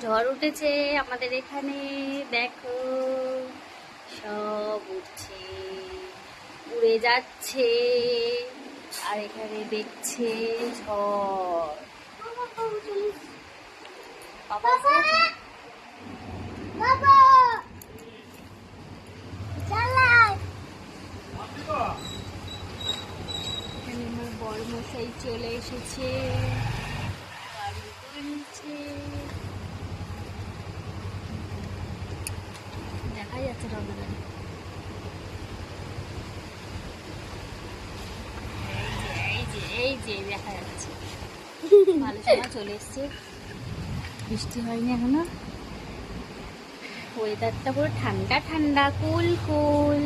ঝড় উঠেছে আমাদের এখানে, দেখো সব উঠছে, উড়ে যাচ্ছে, আর এখানে দেখছে ঝড়। বাবা বাবা এখানে আমার বড় মশাই চলে এসেছে, গাড়ি তুলছে, দেখা যাচ্ছে না আমাদের। এই যে দেখা যাচ্ছে, ভালো সময় চলে এসছে, বৃষ্টি হয়নি এখনো, ওয়েদারটা পুরো ঠান্ডা ঠান্ডা কুল কুল।